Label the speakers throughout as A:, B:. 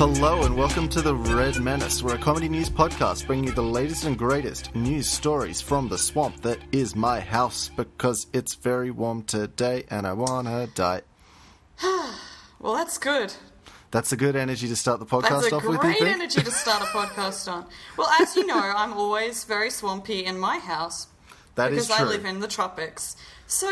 A: Hello and welcome to The Red Menace. We're a comedy news podcast bringing you the latest and greatest news stories from the swamp that is my house because it's very warm today and I wanna die.
B: Well, that's good.
A: That's a good energy to start the podcast off with,
B: That's a great energy to start a podcast on. Well, as you know, I'm always very swampy in my house.
A: That is true.
B: Because I live in the tropics. So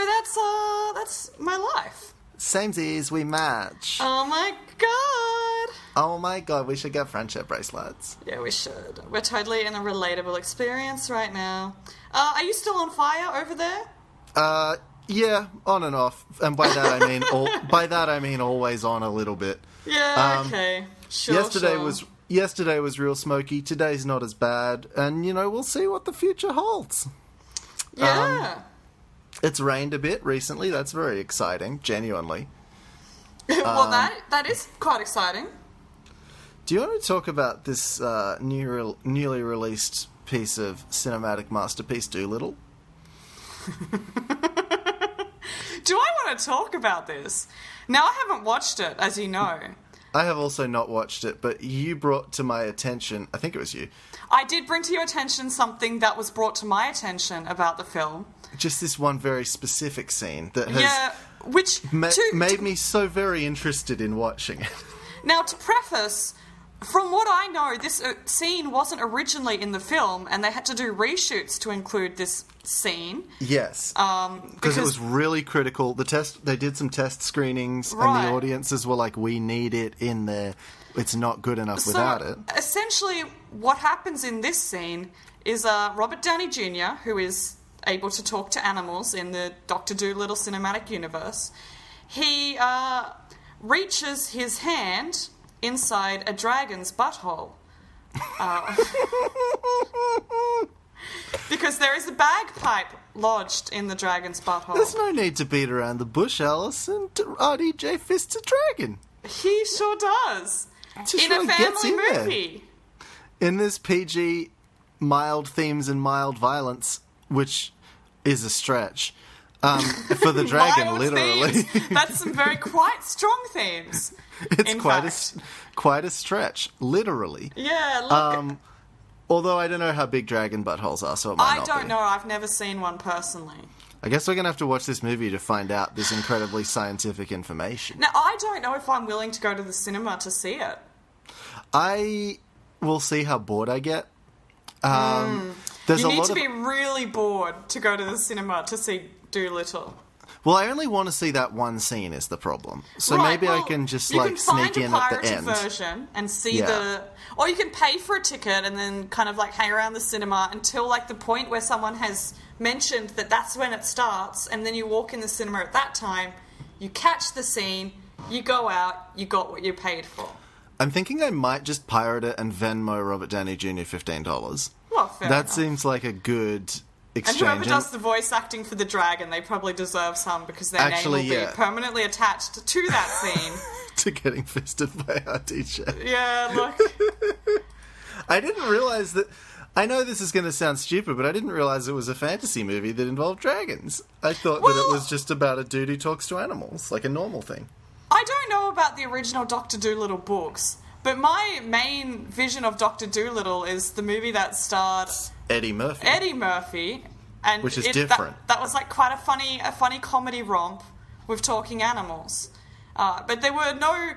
B: that's my life.
A: Samesies, we match.
B: Oh my god!
A: Oh my god, we should get friendship bracelets.
B: Yeah, we should. We're totally in a relatable experience right now. Are you still on fire over there?
A: Yeah, on and off. And by that I mean always on a little bit.
B: Yeah, okay. Sure,
A: Yesterday was real smoky. Today's not as bad. And, we'll see what the future holds.
B: Yeah.
A: It's rained a bit recently. That's very exciting, genuinely.
B: Well, that is quite exciting.
A: Do you want to talk about this newly released piece of cinematic masterpiece, Doolittle?
B: Do I want to talk about this? Now, I haven't watched it, as you know.
A: I have also not watched it, but you brought to my attention, I think it was you.
B: I did bring to your attention something that was brought to my attention about the film.
A: Just this one very specific scene that has made me so very interested in watching it.
B: Now, to preface, from what I know, this scene wasn't originally in the film, and they had to do reshoots to include this scene.
A: Yes, because it was really critical. They did some test screenings, and the audiences were like, "We need it in there. It's not good enough without it."
B: Essentially, what happens in this scene is Robert Downey Jr., who is able to talk to animals in the Dr. Dolittle cinematic universe, he reaches his hand inside a dragon's butthole. Because there is a bagpipe lodged in the dragon's butthole.
A: There's no need to beat around the bush, Alison. RDJ fists a dragon.
B: He sure does. In a family movie.
A: In this PG, mild themes and mild violence, which is a stretch, for the dragon, literally.
B: That's some quite strong themes.
A: It's quite a stretch, literally.
B: Yeah, look.
A: Although I don't know how big dragon buttholes are, so it might not be.
B: I don't know. I've never seen one personally.
A: I guess we're going to have to watch this movie to find out this incredibly scientific information.
B: Now, I don't know if I'm willing to go to the cinema to see it.
A: I will see how bored I get.
B: You need to be really bored to go to the cinema to see Doolittle.
A: Well, I only want to see that one scene is the problem. So maybe I can just sneak in at the end.
B: You can find a pirated version and see or you can pay for a ticket and then kind of hang around the cinema until the point where someone has mentioned that that's when it starts, and then you walk in the cinema at that time, you catch the scene, you go out, you got what you paid for.
A: I'm thinking I might just pirate it and Venmo Robert Downey Jr. $15.
B: Well, fair enough.
A: That seems like a good exchange.
B: And whoever does the voice acting for the dragon, they probably deserve some because their name will be permanently attached to that scene.
A: To getting fisted by RDJ.
B: Yeah, look.
A: I didn't realise that... I know this is going to sound stupid, but I didn't realise it was a fantasy movie that involved dragons. I thought that it was just about a dude who talks to animals, like a normal thing.
B: I don't know about the original Dr. Dolittle books, but my main vision of Dr. Dolittle is the movie that starred
A: Eddie Murphy.
B: And
A: which is different.
B: That was quite a funny comedy romp with talking animals. But there were no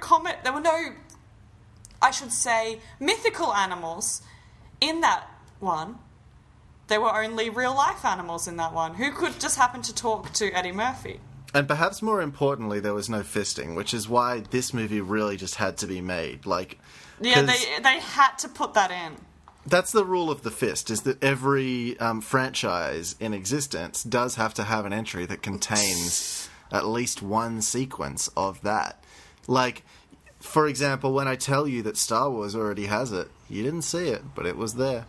B: I should say, mythical animals in that one. There were only real life animals in that one who could just happen to talk to Eddie Murphy.
A: And perhaps more importantly, there was no fisting, which is why this movie really just had to be made.
B: Yeah, they had to put that in.
A: That's the rule of the fist, is that every franchise in existence does have to have an entry that contains at least one sequence of that. For example, when I tell you that Star Wars already has it, you didn't see it, but it was there.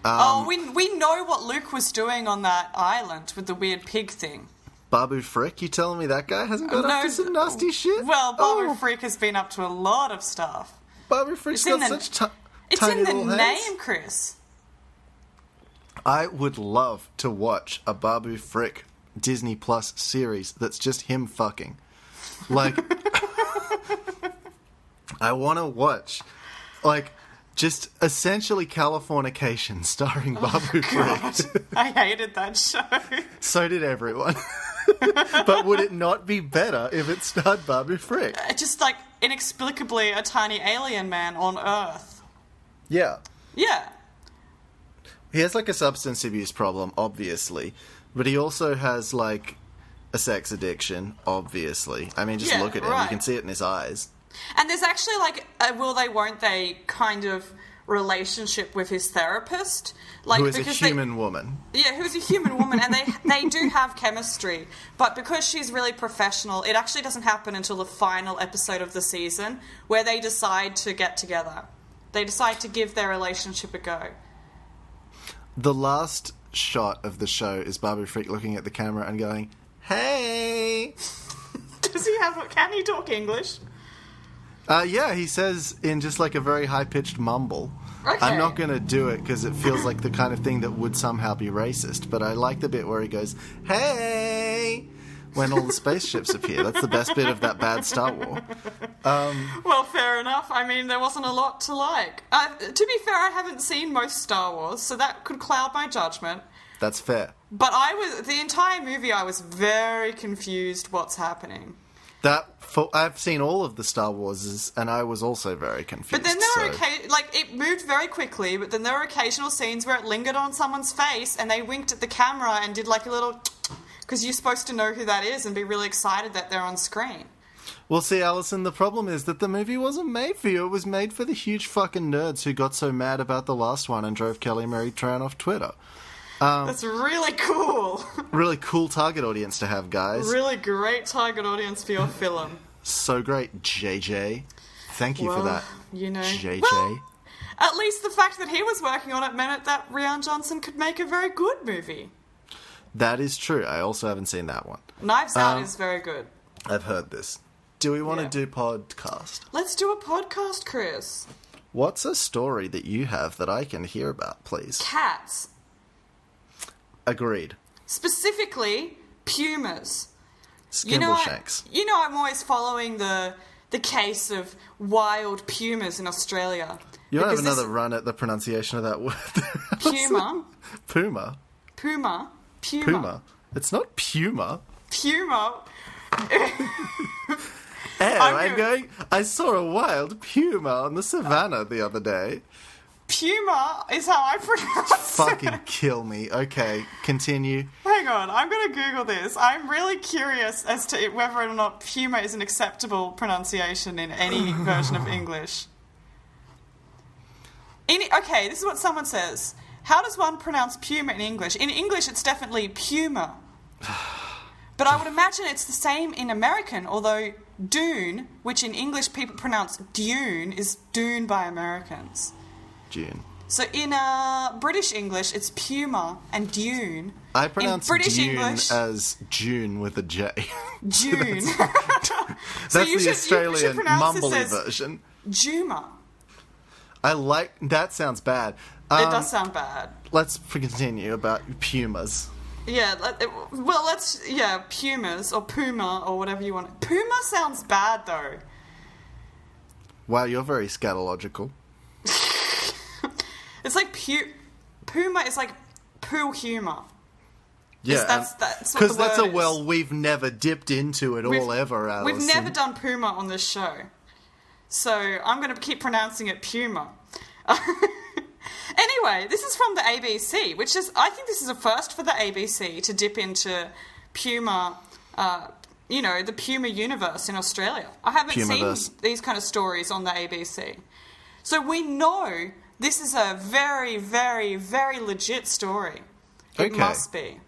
B: We know what Luke was doing on that island with the weird pig thing.
A: Babu Frick, you telling me that guy hasn't got up to some nasty shit?
B: Well, Babu Frick has been up to a lot of stuff.
A: Babu Frick's got such tiny little hands.
B: It's in the name, Chris.
A: I would love to watch a Babu Frick Disney Plus series that's just him fucking. I want to watch, like, just essentially Californication starring Babu Frick.
B: I hated that show.
A: So did everyone. But would it not be better if it starred Babu Frick?
B: Just, like, inexplicably a tiny alien man on Earth.
A: Yeah.
B: Yeah.
A: He has, like, a substance abuse problem, obviously. But he also has, like, a sex addiction, obviously. I mean, just look at him. You can see it in his eyes.
B: And there's actually, like, a will they, won't they kind of relationship with his therapist. Like,
A: who is a human woman.
B: Yeah, who's a human woman, and they do have chemistry. But because she's really professional, it actually doesn't happen until the final episode of the season, where they decide to get together. They decide to give their relationship a go.
A: The last shot of the show is Babu Frick looking at the camera and going, "Hey!"
B: Can he talk English?
A: Yeah, he says in just like a very high-pitched mumble.
B: Okay.
A: I'm not going to do it because it feels like the kind of thing that would somehow be racist, but I like the bit where he goes, "Hey!" when all the spaceships appear. That's the best bit of that bad Star Wars.
B: Well, fair enough. I mean, there wasn't a lot to like. To be fair, I haven't seen most Star Wars, so that could cloud my judgment.
A: That's fair.
B: But the entire movie, I was very confused what's happening.
A: I've seen all of the Star Warses, and I was also very confused.
B: But then there were it moved very quickly, but then there were occasional scenes where it lingered on someone's face, and they winked at the camera and did like a little, because you're supposed to know who that is and be really excited that they're on screen.
A: Well, see, Alison, the problem is that the movie wasn't made for you. It was made for the huge fucking nerds who got so mad about the last one and drove Kelly Marie Tran off Twitter.
B: That's really cool.
A: Really cool target audience to have, guys.
B: Really great target audience for your film.
A: So great, JJ. Thank you for that, JJ.
B: Well, at least the fact that he was working on it meant that Rian Johnson could make a very good movie.
A: That is true. I also haven't seen that one.
B: Knives Out is very good.
A: I've heard this. Do we want to do podcast?
B: Let's do a podcast, Chris.
A: What's a story that you have that I can hear about, please?
B: Cats.
A: Agreed.
B: Specifically, pumas.
A: Skimbleshanks.
B: I'm always following the case of wild pumas in Australia.
A: You want to have another run at the pronunciation of that word?
B: Puma.
A: Puma.
B: Puma.
A: Puma. It's not puma.
B: Puma.
A: I saw a wild puma on the savannah the other day.
B: Puma is how I pronounce it.
A: Fucking kill me. Okay, continue.
B: Hang on, I'm going to Google this. I'm really curious as to whether or not puma is an acceptable pronunciation in any version of English. Okay, this is what someone says. How does one pronounce puma in English? In English, it's definitely puma. But I would imagine it's the same in American, although dune, which in English people pronounce dune, is dune by Americans.
A: June.
B: So in British English, it's puma and dune.
A: I pronounce
B: British
A: Dune
B: English
A: as June with a J.
B: June.
A: That's
B: so
A: the Australian mumbly version.
B: Juma.
A: That sounds bad.
B: It does sound bad.
A: Let's continue about pumas.
B: Yeah, pumas or puma or whatever you want. Puma sounds bad though.
A: Wow, you're very scatological.
B: It's like puma is like poo humour.
A: Yeah,
B: that's what the word
A: that's a
B: is.
A: well we've never dipped into it all ever, Alison.
B: We've never done puma on this show, so I'm going to keep pronouncing it puma. Anyway, this is from the ABC, I think this is a first for the ABC to dip into puma. The puma universe in Australia. I haven't
A: Pumaverse.
B: seen these kind of stories on the ABC, so we know. This is a very, very, very legit story. It must be.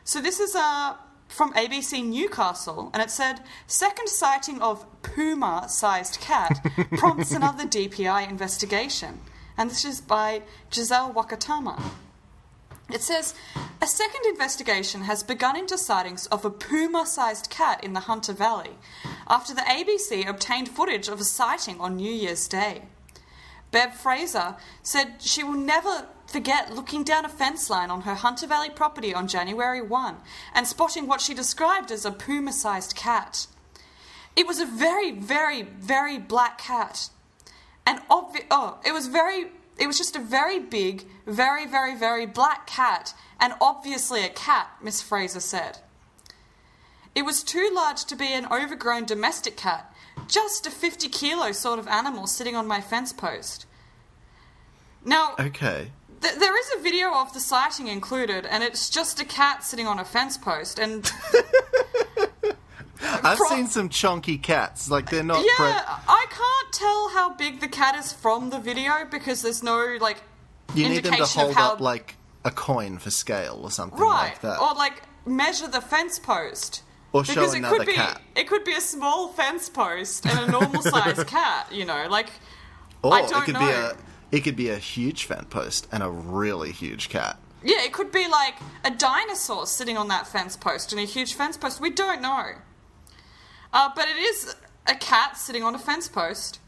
B: So this is from ABC Newcastle, and it said, second sighting of puma-sized cat prompts another DPI investigation. And this is by Giselle Wakatama. It says, a second investigation has begun into sightings of a puma-sized cat in the Hunter Valley after the ABC obtained footage of a sighting on New Year's Day. Bev Fraser said she will never forget looking down a fence line on her Hunter Valley property on January 1 and spotting what she described as a puma-sized cat. It was a very, very, very black cat. And it was just a very big, very, very, very black cat, and obviously a cat, Miss Fraser said. It was too large to be an overgrown domestic cat, just a 50-kilo sort of animal sitting on my fence post. Now,
A: Okay.
B: There is a video of the sighting included, and it's just a cat sitting on a fence post, and...
A: I've seen some chunky cats. Like, they're not...
B: I can't tell how big the cat is from the video, because there's no, like,
A: You need them to
B: indication
A: hold
B: of how...
A: up, like, a coin for scale or something
B: Right,
A: like that.
B: or, like, measure the fence post.
A: Or show
B: Because
A: another cat.
B: It could be a small fence post and a normal-sized cat, you know, like...
A: Or
B: I don't know.
A: It could be a huge fence post and a really huge cat.
B: Yeah, it could be, like, a dinosaur sitting on that fence post and a huge fence post. We don't know. But it is a cat sitting on a fence post.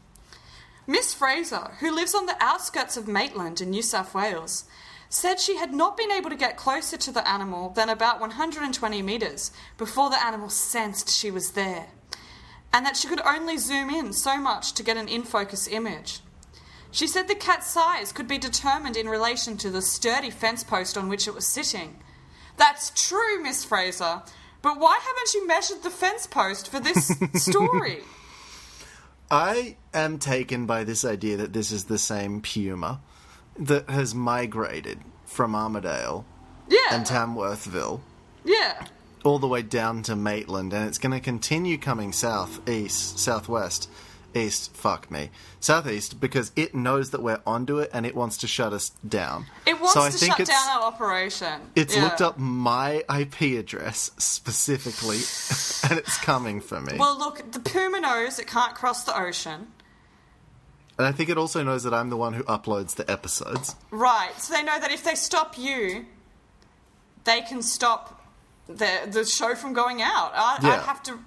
B: Miss Fraser, who lives on the outskirts of Maitland in New South Wales, said she had not been able to get closer to the animal than about 120 metres before the animal sensed she was there, and that she could only zoom in so much to get an in-focus image. She said the cat's size could be determined in relation to the sturdy fence post on which it was sitting. That's true, Miss Fraser, but why haven't you measured the fence post for this story?
A: I am taken by this idea that this is the same puma that has migrated from Armidale and Tamworthville all the way down to Maitland, and it's going to continue coming southeast, because it knows that we're onto it and it wants to shut us down.
B: It wants to shut down our operation.
A: It's looked up my IP address specifically, and it's coming for me.
B: Well, look, the puma knows it can't cross the ocean.
A: And I think it also knows that I'm the one who uploads the episodes.
B: Right, so they know that if they stop you, they can stop the show from going out. I'd have to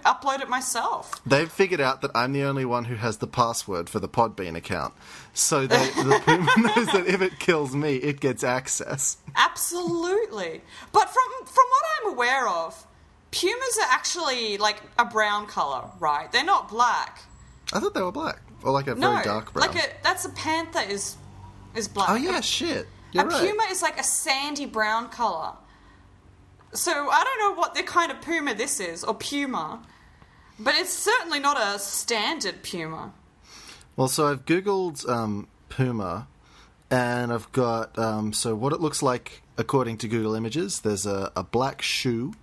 B: upload it myself.
A: They've figured out that I'm the only one who has the password for the Podbean account. So the Puma knows that if it kills me, it gets access.
B: Absolutely. But from what I'm aware of, pumas are actually like a brown colour, right? They're not black.
A: I thought they were black. Or like a very dark brown.
B: That's a panther is black.
A: Oh yeah, shit. You're right.
B: A puma is like a sandy brown colour. So I don't know what the kind of puma this is, or puma, but it's certainly not a standard puma.
A: Well, so I've Googled puma, and I've got, so what it looks like according to Google Images, there's a black shoe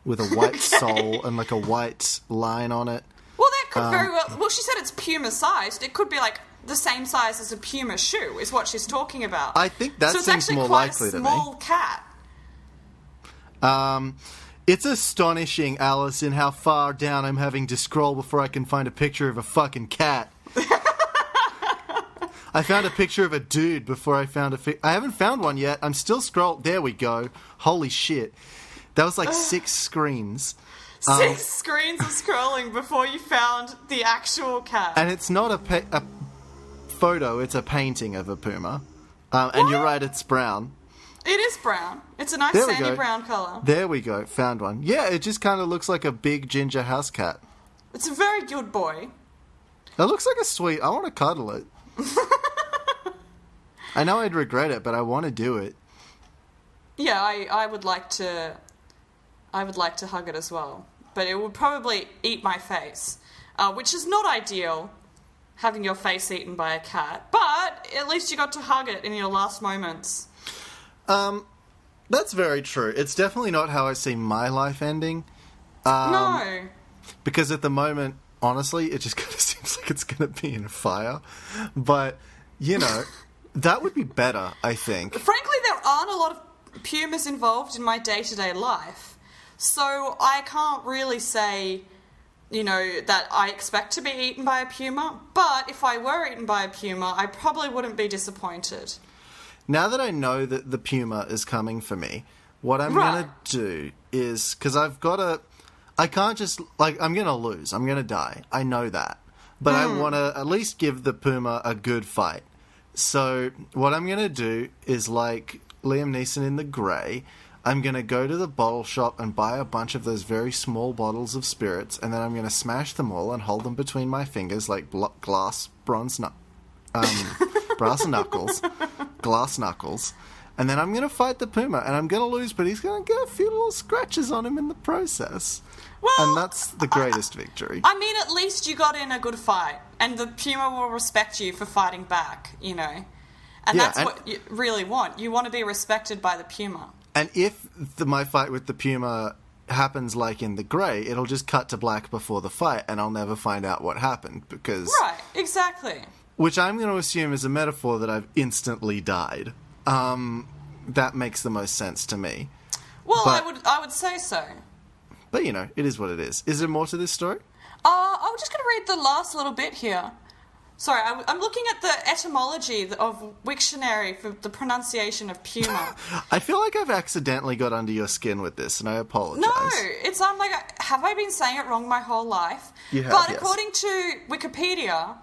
A: with a white sole and like a white line on it.
B: Well, that could very well, she said it's puma-sized. It could be like the same size as a puma shoe, is what she's talking about.
A: I think that seems more likely to me.
B: So it's actually quite a small cat.
A: It's astonishing, Alice, in how far down I'm having to scroll before I can find a picture of a fucking cat. I found a picture of a dude before I found I haven't found one yet. I'm still scrolling. There we go. Holy shit. That was like 6 screens.
B: 6 screens of scrolling before you found the actual cat.
A: And it's not a photo, it's a painting of a puma. And you're right, it's brown.
B: It is brown. It's a nice sandy brown colour.
A: There we go. Found one. Yeah, it just kind of looks like a big ginger house cat.
B: It's a very good boy.
A: It looks like a sweet... I want to cuddle it. I know I'd regret it, but I want to do it.
B: Yeah, I would like to... I would like to hug it as well. But it would probably eat my face. Which is not ideal, having your face eaten by a cat. But at least you got to hug it in your last moments.
A: That's very true. It's definitely not how I see my life ending.
B: No.
A: Because at the moment, honestly, it just kind of seems like it's going to be in a fire. But, you know, that would be better, I think.
B: Frankly, there aren't a lot of pumas involved in my day-to-day life. So I can't really say, you know, that I expect to be eaten by a puma. But if I were eaten by a puma, I probably wouldn't be disappointed.
A: Now that I know that the puma is coming for me, what I'm going to do is... Because I've got to... I can't just... Like, I'm going to lose. I'm going to die. I know that. But I want to at least give the puma a good fight. So what I'm going to do is, like Liam Neeson in The Grey, I'm going to go to the bottle shop and buy a bunch of those very small bottles of spirits, and then I'm going to smash them all and hold them between my fingers like brass knuckles, glass knuckles. And then I'm going to fight the puma, and I'm going to lose, but he's going to get a few little scratches on him in the process.
B: Well,
A: and that's the greatest victory.
B: I mean, at least you got in a good fight, and the puma will respect you for fighting back, you know. And that's what you really want. You want to be respected by the puma.
A: And if my fight with the puma happens like in the Grey, it'll just cut to black before the fight, and I'll never find out what happened, because...
B: Right, exactly.
A: Which I'm going to assume is a metaphor that I've instantly died. That makes the most sense to me.
B: Well, I would say so.
A: But, you know, it is what it is. Is there more to this story?
B: I'm just going to read the last little bit here. Sorry, I'm looking at the etymology of Wiktionary for the pronunciation of puma.
A: I feel like I've accidentally got under your skin with this, and I apologise.
B: No, I'm like, have I been saying it wrong my whole life?
A: You have,
B: But
A: yes.
B: according to Wikipedia,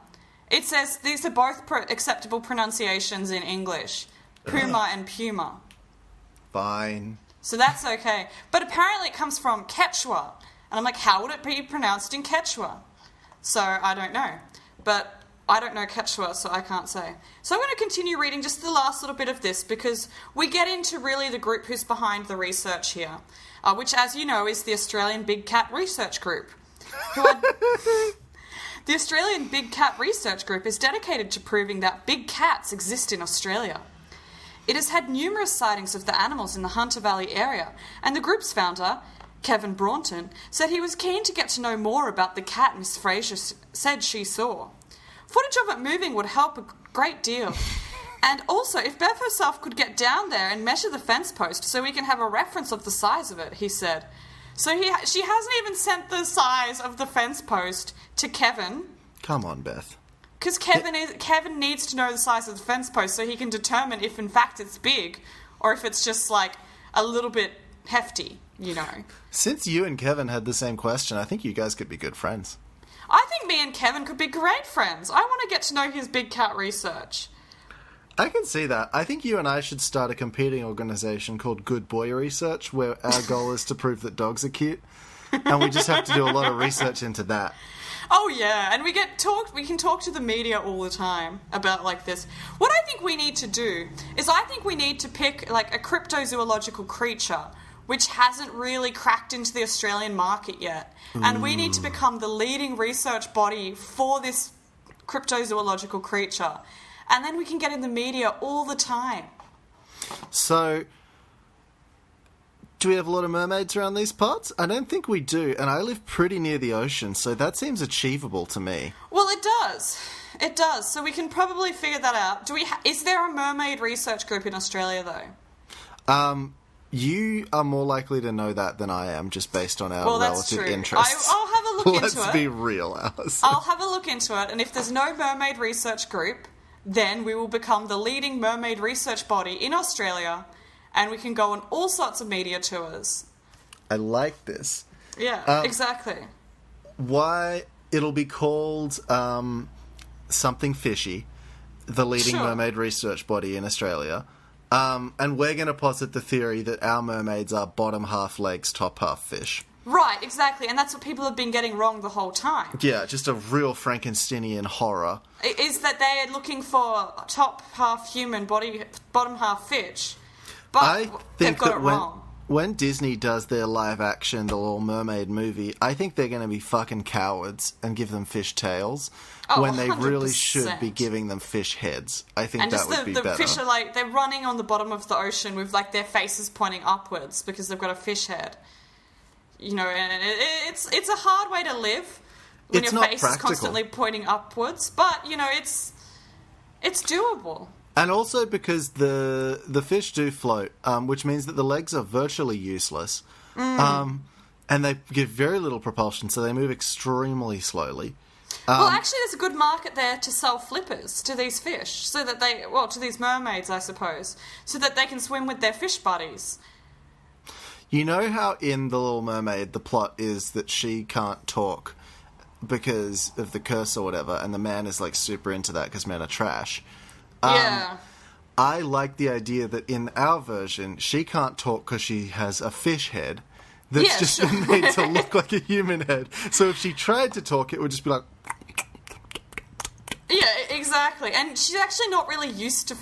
B: it says these are both acceptable pronunciations in English. Puma and puma.
A: Fine.
B: So that's okay. But apparently it comes from Quechua. And I'm like, how would it be pronounced in Quechua? So I don't know. But I don't know Quechua, so I can't say. So I'm going to continue reading just the last little bit of this, because we get into really the group who's behind the research here, which, as you know, is the Australian Big Cat Research Group. The Australian Big Cat Research Group is dedicated to proving that big cats exist in Australia. It has had numerous sightings of the animals in the Hunter Valley area, and the group's founder, Kevin Braunton, said he was keen to get to know more about the cat Miss Fraser said she saw. Footage of it moving would help a great deal. And also, if Bev herself could get down there and measure the fence post so we can have a reference of the size of it, he said. So she hasn't even sent the size of the fence post to Kevin.
A: Come on, Beth.
B: Because Kevin needs to know the size of the fence post so he can determine if in fact it's big or if it's just like a little bit hefty, you know.
A: Since you and Kevin had the same question, I think you guys could be good friends.
B: I think me and Kevin could be great friends. I want to get to know his big cat research.
A: I can see that. I think you and I should start a competing organisation called Good Boy Research, where our goal is to prove that dogs are cute. And we just have to do a lot of research into that.
B: Oh yeah, and we can talk to the media all the time about like this. What I think we need to do is I think we need to pick like a cryptozoological creature which hasn't really cracked into the Australian market yet. And we need to become the leading research body for this cryptozoological creature. And then we can get in the media all the time.
A: So, do we have a lot of mermaids around these parts? I don't think we do, and I live pretty near the ocean, so that seems achievable to me.
B: Well, it does. It does. So we can probably figure that out. Is there a mermaid research group in Australia, though?
A: You are more likely to know that than I am, just based on our relative interests.
B: I'll have a look into it.
A: Let's be real, Alice.
B: I'll have a look into it, and if there's no mermaid research group, then we will become the leading mermaid research body in Australia, and we can go on all sorts of media tours.
A: I like this.
B: Yeah, exactly.
A: Why it'll be called something fishy, the leading mermaid research body in Australia. And we're going to posit the theory that our mermaids are bottom half legs, top half fish.
B: Right, exactly, and that's what people have been getting wrong the whole time.
A: Yeah, just a real Frankensteinian horror.
B: Is that they are looking for top half human, bottom half fish, but
A: I think
B: they've got
A: that
B: it wrong.
A: When Disney does their live action The Little Mermaid movie, I think they're going to be fucking cowards and give them fish tails when they
B: 100%.
A: really should be giving them fish heads. I think that would be better. And
B: fish are like, they're running on the bottom of the ocean with like their faces pointing upwards because they've got a fish head. You know, and it's a hard way to live when
A: it's
B: your
A: not
B: face
A: practical.
B: is constantly pointing upwards, but you know, it's doable.
A: And also because the fish do float, which means that the legs are virtually useless. And they give very little propulsion, so they move extremely slowly.
B: Well, actually, there's a good market there to sell flippers to these fish, so that to these mermaids, I suppose, so that they can swim with their fish buddies.
A: You know how in The Little Mermaid the plot is that she can't talk because of the curse or whatever, and the man is like super into that because men are trash.
B: Yeah.
A: I like the idea that in our version, she can't talk because she has a fish head that's just been made to look like a human head. So if she tried to talk, it would just be like...
B: Yeah, exactly. And she's actually not really used to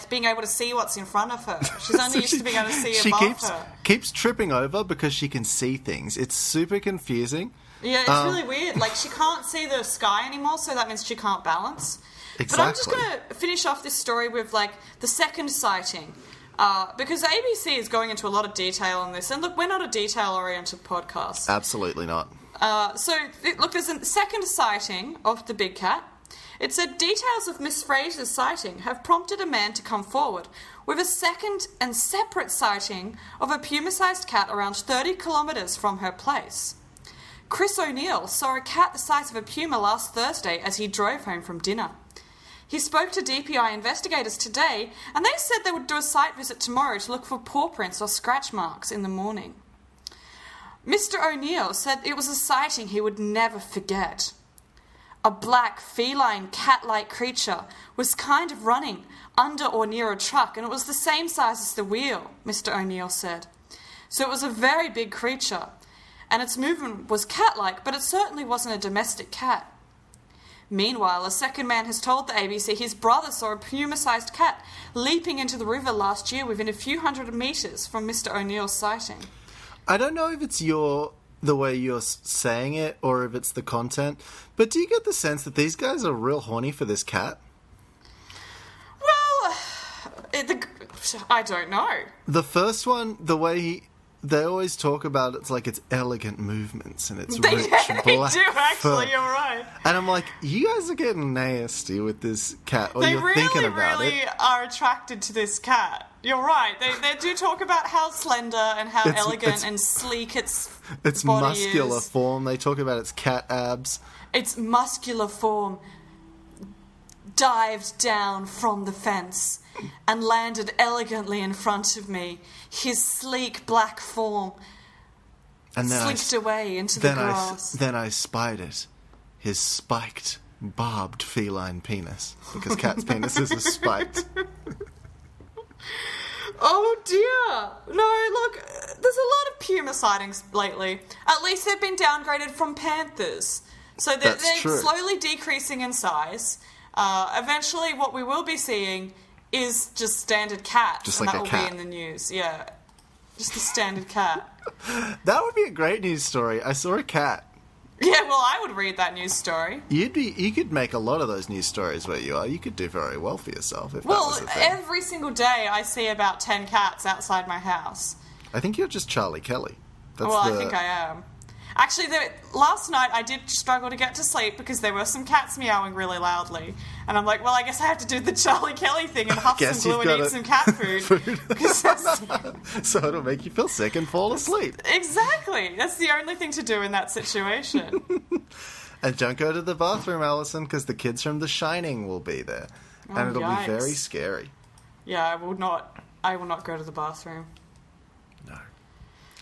B: being able to see what's in front of her. She's only used to being able to see above her.
A: She keeps tripping over because she can see things. It's super confusing.
B: Yeah, it's really weird. Like, she can't see the sky anymore, so that means she can't balance.
A: Exactly.
B: But I'm just going to finish off this story with, like, the second sighting. Because ABC is going into a lot of detail on this. And look, we're not a detail-oriented podcast.
A: Absolutely not.
B: Look, there's a second sighting of the big cat. It said, details of Miss Fraser's sighting have prompted a man to come forward with a second and separate sighting of a puma-sized cat around 30 kilometres from her place. Chris O'Neill saw a cat the size of a puma last Thursday as he drove home from dinner. He spoke to DPI investigators today, and they said they would do a site visit tomorrow to look for paw prints or scratch marks in the morning. Mr. O'Neill said it was a sighting he would never forget. A black, feline, cat-like creature was kind of running under or near a truck, and it was the same size as the wheel, Mr. O'Neill said. So it was a very big creature, and its movement was cat-like, but it certainly wasn't a domestic cat. Meanwhile, a second man has told the ABC his brother saw a puma-sized cat leaping into the river last year within a few hundred metres from Mr. O'Neill's sighting.
A: I don't know if it's the way you're saying it or if it's the content, but do you get the sense that these guys are real horny for this cat?
B: Well, I don't know.
A: The first one, the way they always talk about it's like it's elegant movements and it's rich black
B: They do, actually,
A: fur.
B: you're right.
A: And I'm like, you guys are getting nasty with this cat, or
B: They
A: you're thinking about
B: really
A: it.
B: are attracted to this cat. You're right. They do talk about how slender and how elegant and sleek its body
A: muscular
B: is.
A: form. They talk about its cat abs.
B: Its muscular form dived down from the fence and landed elegantly in front of me. His sleek black form
A: And then
B: slinked away into the grass.
A: Then I spied it. His spiked, barbed feline penis. Because cat's penises are spiked.
B: Oh dear! No, look, there's a lot of puma sightings lately. At least they've been downgraded from panthers. So they're
A: true.
B: slowly decreasing in size. Eventually what we will be seeing is just standard cat.
A: Just
B: and
A: like
B: that
A: a
B: will
A: cat.
B: be in the news, yeah. Just a standard cat.
A: That would be a great news story. I saw a cat.
B: Yeah, well, I would read that news story.
A: You could make a lot of those news stories where you are. You could do very well for yourself if that
B: Well,
A: was a thing.
B: every single day I see about 10 cats outside my house.
A: I think you're just Charlie Kelly.
B: I think I am. Actually, last night I did struggle to get to sleep because there were some cats meowing really loudly. And I'm like, well, I guess I have to do the Charlie Kelly thing and huff some glue and eat some cat food.
A: So it'll make you feel sick and fall asleep.
B: Exactly. That's the only thing to do in that situation.
A: And don't go to the bathroom, Alison, because the kids from The Shining will be there. And it'll
B: yikes.
A: be very scary.
B: Yeah, I will not go to the bathroom.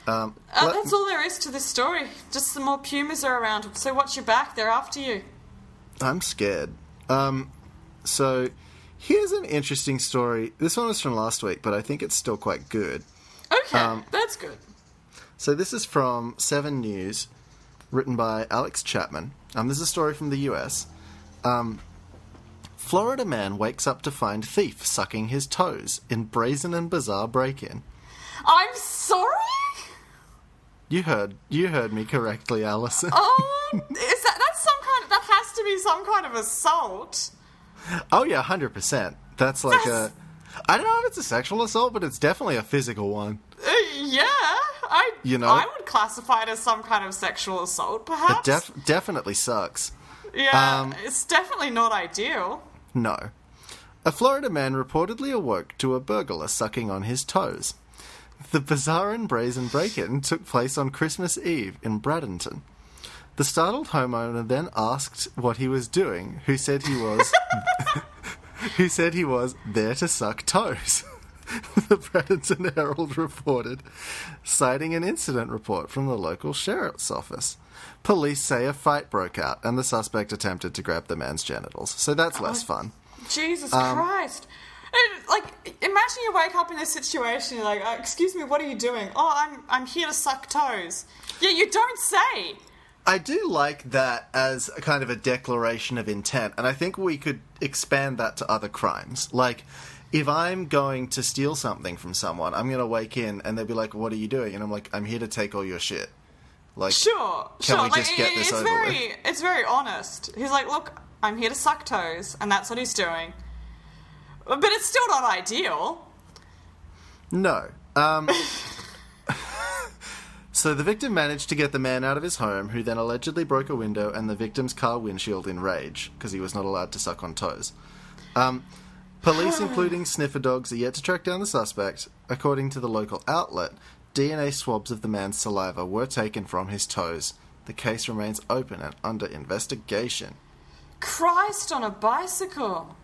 A: No.
B: That's all there is to this story. Just some more pumas are around. So watch your back. They're after you.
A: I'm scared. So here's an interesting story. This one was from last week, but I think it's still quite good.
B: Okay, that's good.
A: So this is from 7 News, written by Alex Chapman. This is a story from the US. Florida man wakes up to find thief sucking his toes in brazen and bizarre break-in.
B: I'm sorry?
A: You heard me correctly, Alison.
B: Oh, that has to be some kind of assault.
A: Oh yeah, 100%. That's like I don't know if it's a sexual assault, but it's definitely a physical one.
B: Yeah, I would classify it as some kind of sexual assault, perhaps.
A: It definitely sucks.
B: Yeah, it's definitely not ideal.
A: No. A Florida man reportedly awoke to a burglar sucking on his toes. The bizarre and brazen break-in took place on Christmas Eve in Bradenton. The startled homeowner then asked what he was doing, who said he was there to suck toes. The Bradenton Herald reported, citing an incident report from the local sheriff's office. Police say a fight broke out and the suspect attempted to grab the man's genitals. So that's less fun.
B: Jesus Christ. Like, imagine you wake up in this situation, you're like, excuse me, what are you doing? Oh, I'm here to suck toes. Yeah, you don't say.
A: I do like that as a kind of a declaration of intent, and I think we could expand that to other crimes. Like, if I'm going to steal something from someone, I'm going to wake in and they'll be like, what are you doing? And I'm like, I'm here to take all your shit. Like,
B: sure.
A: Can we just get this over with?
B: It's very honest. He's like, look, I'm here to suck toes, and that's what he's doing. But it's still not ideal.
A: No. So the victim managed to get the man out of his home, who then allegedly broke a window and the victim's car windshield in rage, because he was not allowed to suck on toes. Police, including sniffer dogs, are yet to track down the suspect. According to the local outlet, DNA swabs of the man's saliva were taken from his toes. The case remains open and under investigation.
B: Christ on a bicycle.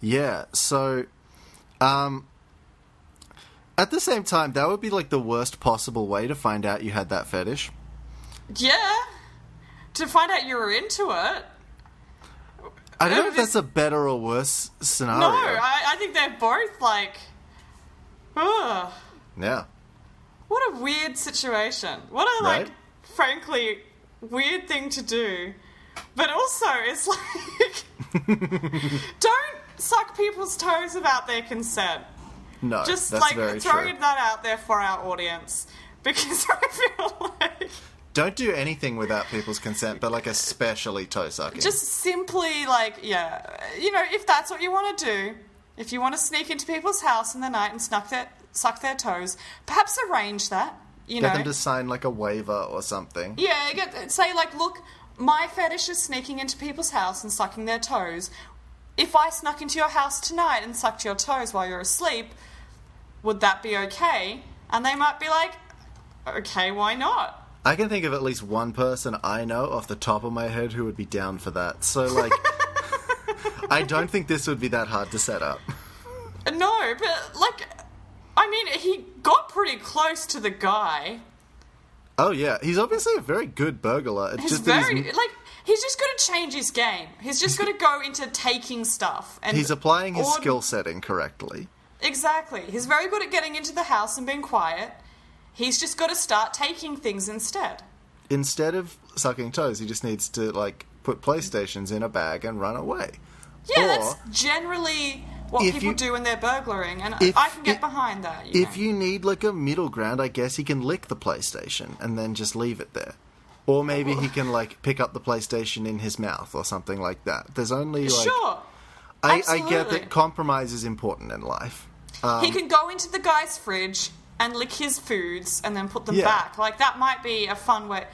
A: Yeah, so, at the same time, that would be like the worst possible way to find out you had that fetish.
B: Yeah. To find out you were into it.
A: I don't know if that's a better or worse scenario.
B: No, I think they're both like, ugh.
A: Yeah.
B: What a weird situation. What a,
A: Right?
B: like, frankly, weird thing to do. But also, it's like, don't suck people's toes without their consent.
A: No,
B: Just
A: that's
B: like
A: very
B: throwing
A: true.
B: that out there for our audience, because I feel like
A: Don't do anything without people's consent, but like especially toe sucking.
B: just simply like, yeah, you know, if that's what you want to do, if you want to sneak into people's house in the night and suck their toes, perhaps arrange that. You
A: Get
B: know,
A: them to sign like a waiver or something.
B: yeah, say like, look, my fetish is sneaking into people's house and sucking their toes. If I snuck into your house tonight and sucked your toes while you're asleep, would that be okay? And they might be like, okay, why not?
A: I can think of at least one person I know off the top of my head who would be down for that. So, like, I don't think this would be that hard to set up.
B: No, but, like, I mean, he got pretty close to the guy.
A: Oh, yeah. He's obviously a very good burglar. It's
B: He's
A: just that
B: he's just got to change his game. He's just got to go into taking stuff. And
A: he's applying his skill setting correctly.
B: Exactly. He's very good at getting into the house and being quiet. He's just got to start taking things instead.
A: Instead of sucking toes, he just needs to, like, put PlayStations in a bag and run away.
B: Yeah,
A: Or,
B: that's generally what
A: if
B: people
A: you-
B: do when they're burglaring, and
A: if-
B: I can get behind that.
A: if you need, like, a middle ground, I guess he can lick the PlayStation and then just leave it there. Or maybe he can, like, pick up the PlayStation in his mouth or something like that. There's only, like...
B: Sure.
A: I get
B: Absolutely.
A: that compromise is important in life.
B: He can go into the guy's fridge and lick his foods and then put them
A: Yeah.
B: back. Like, that might be a fun way.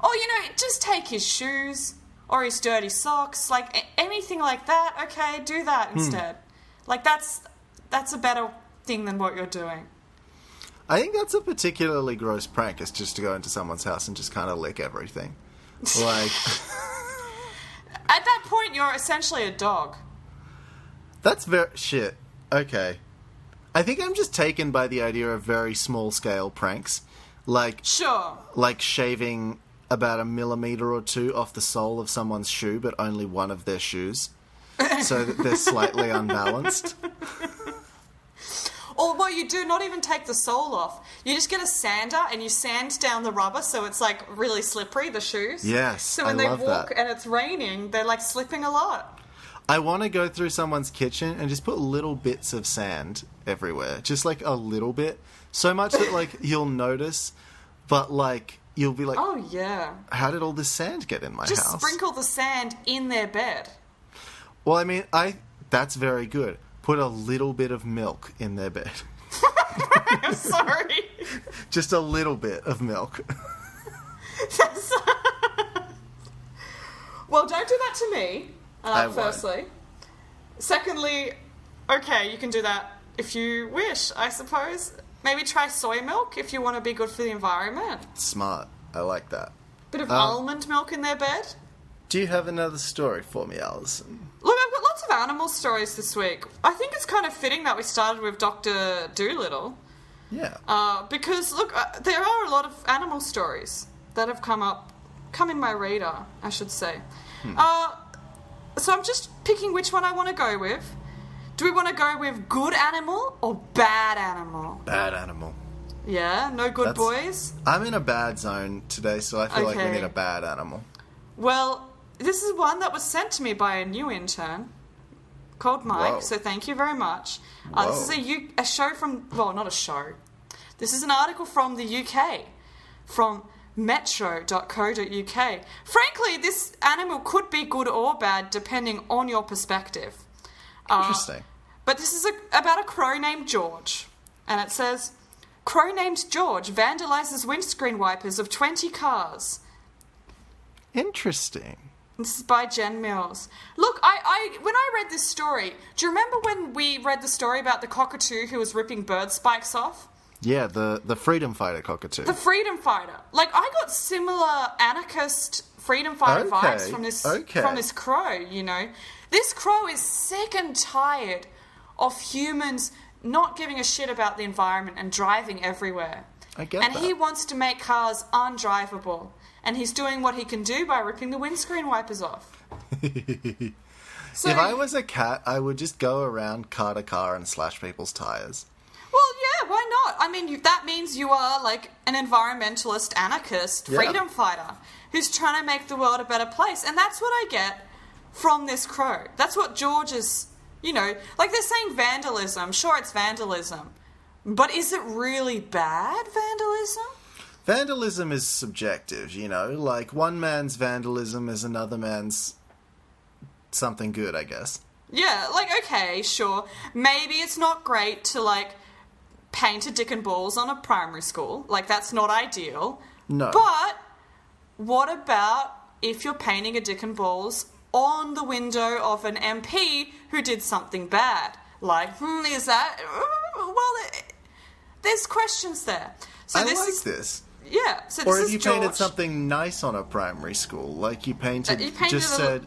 B: Or, you know, just take his shoes or his dirty socks. Like, anything like that, okay, do that instead. Like, that's a better thing than what you're doing.
A: I think that's a particularly gross prank, is just to go into someone's house and just kind of lick everything. Like,
B: At that point, you're essentially a dog.
A: that's very... Shit. Okay. I think I'm just taken by the idea of very small-scale pranks. Like
B: Sure.
A: shaving about a millimetre or two off the sole of someone's shoe, but only one of their shoes. So that they're slightly unbalanced.
B: Or what you do, not even take the sole off. You just get a sander and you sand down the rubber so it's like really slippery, the shoes.
A: Yes,
B: So when
A: I
B: they
A: love
B: walk
A: that.
B: and it's raining, they're like slipping a lot.
A: I want to go through someone's kitchen and just put little bits of sand everywhere. Just like a little bit. So much that like you'll notice, but like you'll be like,
B: Oh, yeah.
A: how did all this sand get in my
B: Just
A: house?
B: sprinkle the sand in their bed.
A: Well, I mean, that's very good. Put a little bit of milk in their bed.
B: I'm sorry.
A: Just a little bit of milk.
B: Well, don't do that to me,
A: I won't.
B: firstly. Secondly, okay, you can do that if you wish, I suppose. Maybe try soy milk if you want to be good for the environment.
A: Smart. I like that.
B: Bit of almond milk in their bed.
A: Do you have another story for me, Alison?
B: Look, I've got lots of animal stories this week. I think it's kind of fitting that we started with Dr. Dolittle.
A: Yeah.
B: Because, look, there are a lot of animal stories that have come in my radar, I should say. So I'm just picking which one I want to go with. Do we want to go with good animal or bad animal?
A: Bad animal.
B: Yeah, no good boys?
A: I'm in a bad zone today, so I feel like we
B: Okay.
A: need a bad animal.
B: Well, this is one that was sent to me by a new intern called Mike,
A: Whoa.
B: so thank you very much. This is a show from, well, not a show. This is an article from the UK, from metro.co.uk. Frankly, this animal could be good or bad depending on your perspective.
A: Interesting.
B: But this is about a crow named George. And it says, crow named George vandalises windscreen wipers of 20 cars.
A: Interesting.
B: This is by Jen Mills. Look, I when I read this story, do you remember when we read the story about the cockatoo who was ripping bird spikes off?
A: Yeah, the freedom fighter cockatoo.
B: The freedom fighter. Like, I got similar anarchist freedom fighter vibes from this crow, you know. This crow is sick and tired of humans not giving a shit about the environment and driving everywhere.
A: I get
B: and
A: that.
B: he wants to make cars undrivable. And he's doing what he can do by ripping the windscreen wipers off. So,
A: if I was a cat, I would just go around car to car and slash people's tyres.
B: well, yeah, why not? I mean, that means you are like an environmentalist, anarchist, freedom fighter who's trying to make the world a better place. And that's what I get from this crow. That's what George is, you know, like they're saying vandalism. Sure, it's vandalism. But is it really bad vandalism?
A: Vandalism is subjective, you know? Like, one man's vandalism is another man's something good, I guess.
B: Yeah, like, okay, sure. Maybe it's not great to, like, paint a dick and balls on a primary school. Like, that's not ideal.
A: No.
B: But what about if you're painting a dick and balls on the window of an MP who did something bad? Like, is that... Well, there's questions there. So
A: I
B: this
A: like
B: is...
A: this.
B: Yeah, so
A: Or
B: this
A: if
B: is
A: you
B: George.
A: painted something nice on a primary school, like you painted, just
B: a
A: said,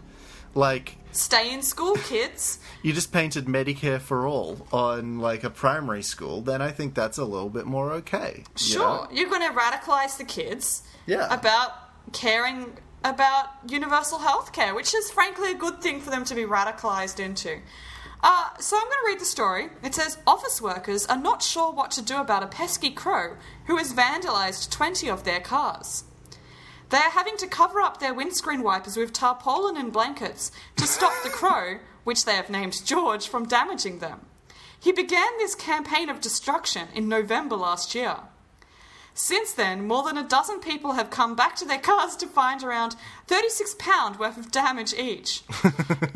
A: like,
B: Stay in school, kids.
A: you just painted Medicare for all on, like, a primary school, then I think that's a little bit more okay.
B: Sure,
A: You know?
B: you're going to radicalise the kids
A: Yeah.
B: about caring about universal health care, which is frankly a good thing for them to be radicalised into. So I'm going to read the story. It says, office workers are not sure what to do about a pesky crow who has vandalised 20 of their cars. They are having to cover up their windscreen wipers with tarpaulin and blankets to stop the crow, which they have named George, from damaging them. He began this campaign of destruction in November last year. Since then, more than a dozen people have come back to their cars to find around £36 worth of damage each.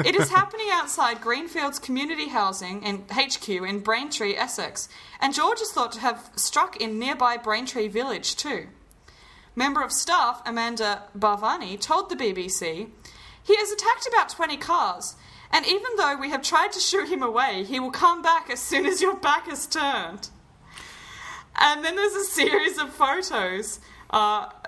B: It is happening outside Greenfields Community Housing in HQ in Braintree, Essex, and George is thought to have struck in nearby Braintree Village too. Member of staff Amanda Barvani told the BBC, "He has attacked about 20 cars, and even though we have tried to shoo him away, he will come back as soon as your back is turned." And then there's a series of photos.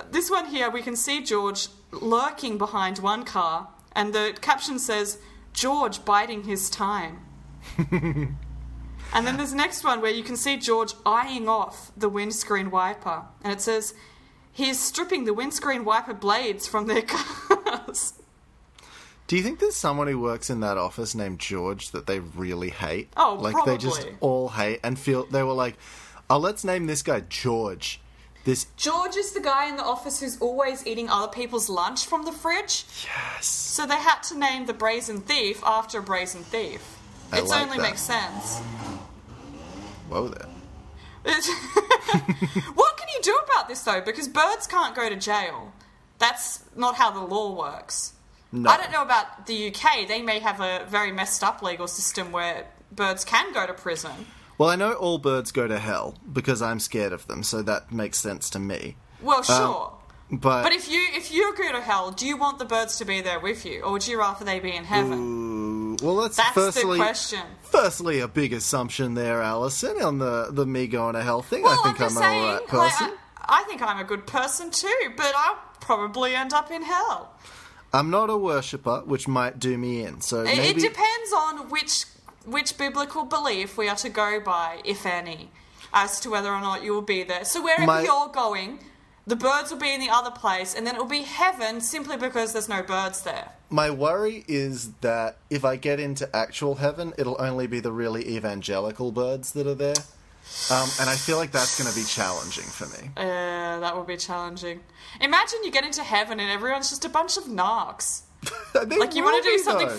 B: This one here, we can see George lurking behind one car, and the caption says, "George biding his time." And then there's the next one where you can see George eyeing off the windscreen wiper, and it says, "He is stripping the windscreen wiper blades from their cars."
A: Do you think there's someone who works in that office named George that they really hate?
B: Oh,
A: like,
B: probably.
A: they just all hate and feel... They were like, oh, let's name this guy George.
B: George is the guy in the office who's always eating other people's lunch from the fridge.
A: Yes.
B: So they had to name the brazen thief after a brazen thief.
A: I
B: It
A: like
B: only
A: that.
B: makes sense.
A: Whoa there.
B: What can you do about this, though? Because birds can't go to jail. That's not how the law works.
A: No.
B: I don't know about the UK. They may have a very messed up legal system where birds can go to prison.
A: Well, I know all birds go to hell because I'm scared of them, so that makes sense to me.
B: Well, sure.
A: But
B: if you go to hell, do you want the birds to be there with you, or would you rather they be in heaven?
A: Ooh, well, that's
B: the question.
A: Firstly, a big assumption there, Alison, on the me going to hell thing.
B: Well,
A: I think
B: I'm just
A: I'm
B: saying,
A: an alright person.
B: I think I'm a good person too, but I'll probably end up in hell.
A: I'm not a worshipper, which might do me in. So
B: It
A: maybe
B: depends on which biblical belief we are to go by, if any, as to whether or not you will be there. So wherever you're going, the birds will be in the other place, and then it will be heaven simply because there's no birds there.
A: My worry is that if I get into actual heaven, it'll only be the really evangelical birds that are there. And I feel like that's going to be challenging for me.
B: That will be challenging. Imagine you get into heaven and everyone's just a bunch of narcs. Like you want to do something,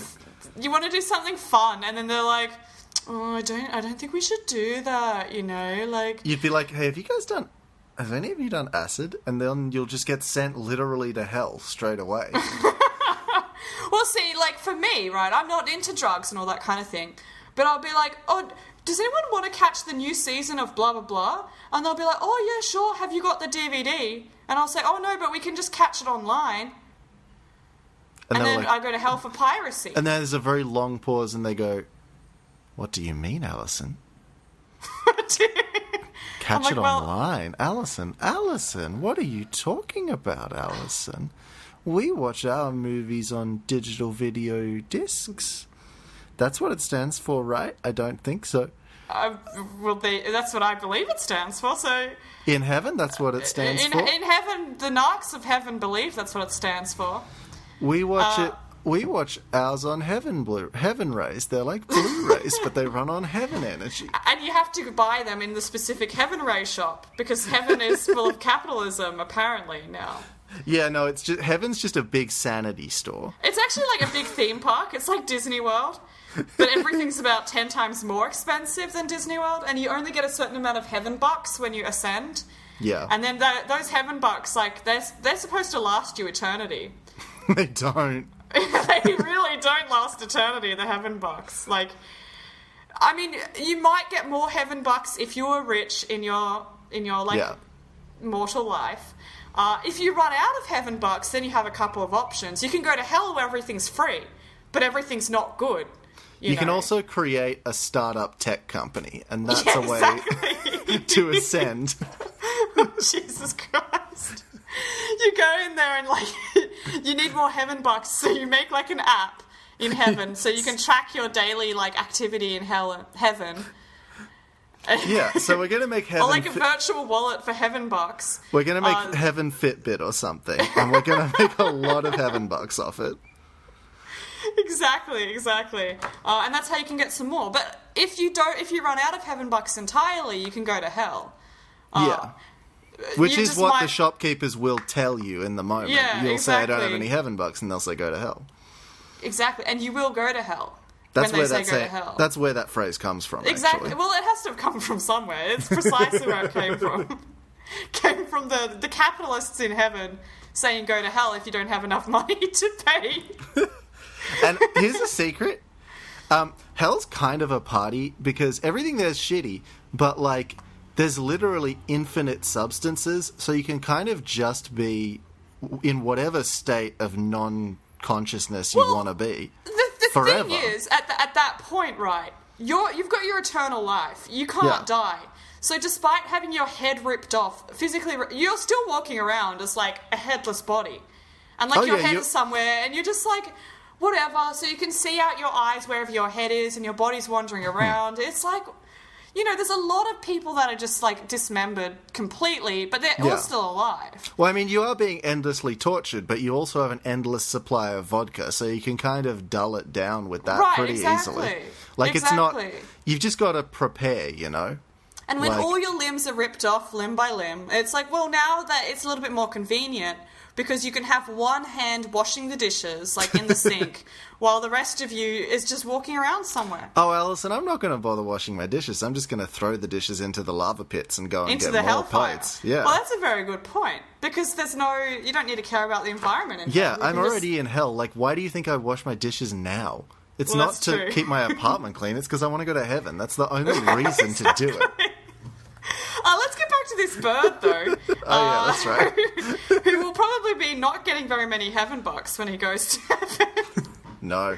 B: you want to do something fun, and then they're like, "Oh, I don't think we should do that." You know, like
A: you'd be like, "Hey, have any of you done acid?" And then you'll just get sent literally to hell straight away.
B: Well, see, like for me, right? I'm not into drugs and all that kind of thing, but I'll be like, "Oh, does anyone want to catch the new season of blah blah blah?" And they'll be like, "Oh yeah, sure. Have you got the DVD?" And I'll say, "Oh no, but we can just catch it online." And then I go to hell for piracy.
A: And then there's a very long pause, and they go, "What do you mean, Alison?" Catch it online. Alison, what are you talking about, Alison? We watch our movies on digital video discs. That's what it stands for, right? I don't think so.
B: That's what I believe it stands for, so...
A: In heaven, that's what it stands for?
B: In heaven, the narcs of heaven believe that's what it stands for.
A: We watch ours on Heaven Rays. They're like Blu-rays, but they run on Heaven energy.
B: And you have to buy them in the specific Heaven Ray shop, because Heaven is full of capitalism, apparently, now.
A: Yeah, no, it's just Heaven's just a big sanity store.
B: It's actually like a big theme park. It's like Disney World, but everything's about 10 times more expensive than Disney World, and you only get a certain amount of Heaven bucks when you ascend.
A: Yeah.
B: And then those Heaven bucks, like, they're supposed to last you eternity.
A: They don't.
B: They really don't last eternity, the Heaven bucks. Like, I mean, you might get more Heaven bucks if you were rich in your mortal life. If you run out of Heaven bucks, then you have a couple of options. You can go to hell where everything's free, but everything's not good. You
A: can also create a startup tech company, and that's a way to ascend.
B: Jesus Christ. You go in there and, like, you need more Heaven bucks, so you make, like, an app in heaven so you can track your daily, like, activity in heaven.
A: Yeah, so we're going to make Heaven...
B: Or like a virtual wallet for Heaven bucks.
A: We're going to make Heaven Fitbit or something, and we're going to make a lot of Heaven bucks off it.
B: Exactly. And that's how you can get some more. But if you run out of Heaven bucks entirely, you can go to hell.
A: Yeah. Which is what the shopkeepers will tell you in the moment.
B: Yeah,
A: You'll say, "I don't have any Heaven bucks," and they'll say, "Go to hell." Exactly,
B: and you will go to hell.
A: That's
B: when
A: where
B: they say go to hell.
A: That's where that phrase comes from.
B: Exactly.
A: Actually.
B: Well, it has to have come from somewhere. It's precisely where it came from. Came from the capitalists in heaven saying go to hell if you don't have enough money to pay.
A: And here's a secret. Hell's kind of a party because everything there's shitty, but, like, there's literally infinite substances, so you can kind of just be in whatever state of non-consciousness you want to be.
B: The thing is, at that point, right, you've got your eternal life. You can't die. So despite having your head ripped off, physically, you're still walking around as, like, a headless body. And, like, your head is somewhere, and you're just, like, whatever. So you can see out your eyes wherever your head is, and your body's wandering around. It's like... You know, there's a lot of people that are just, like, dismembered completely, but they're all still alive.
A: Well, I mean, you are being endlessly tortured, but you also have an endless supply of vodka, so you can kind of dull it down with that pretty easily. Like, it's not... You've just got to prepare, you know?
B: And when all your limbs are ripped off limb by limb, it's like, well, now that it's a little bit more convenient... Because you can have one hand washing the dishes, like in the sink, while the rest of you is just walking around somewhere.
A: Oh, Alison, I'm not going to bother washing my dishes. I'm just going to throw the dishes into the lava pits and go and
B: into
A: get
B: the
A: more
B: hellfire.
A: plates. Yeah.
B: Well, that's a very good point. Because you don't need to care about the environment in
A: hell.
B: hell.
A: I'm already in hell. Like, why do you think I wash my dishes now? It's not to keep my apartment clean. It's because I want to go to heaven. That's the only reason to do it.
B: Let's get back to this bird, though.
A: Oh, yeah, that's right.
B: Who will probably be not getting very many heaven bucks when he goes to heaven.
A: No.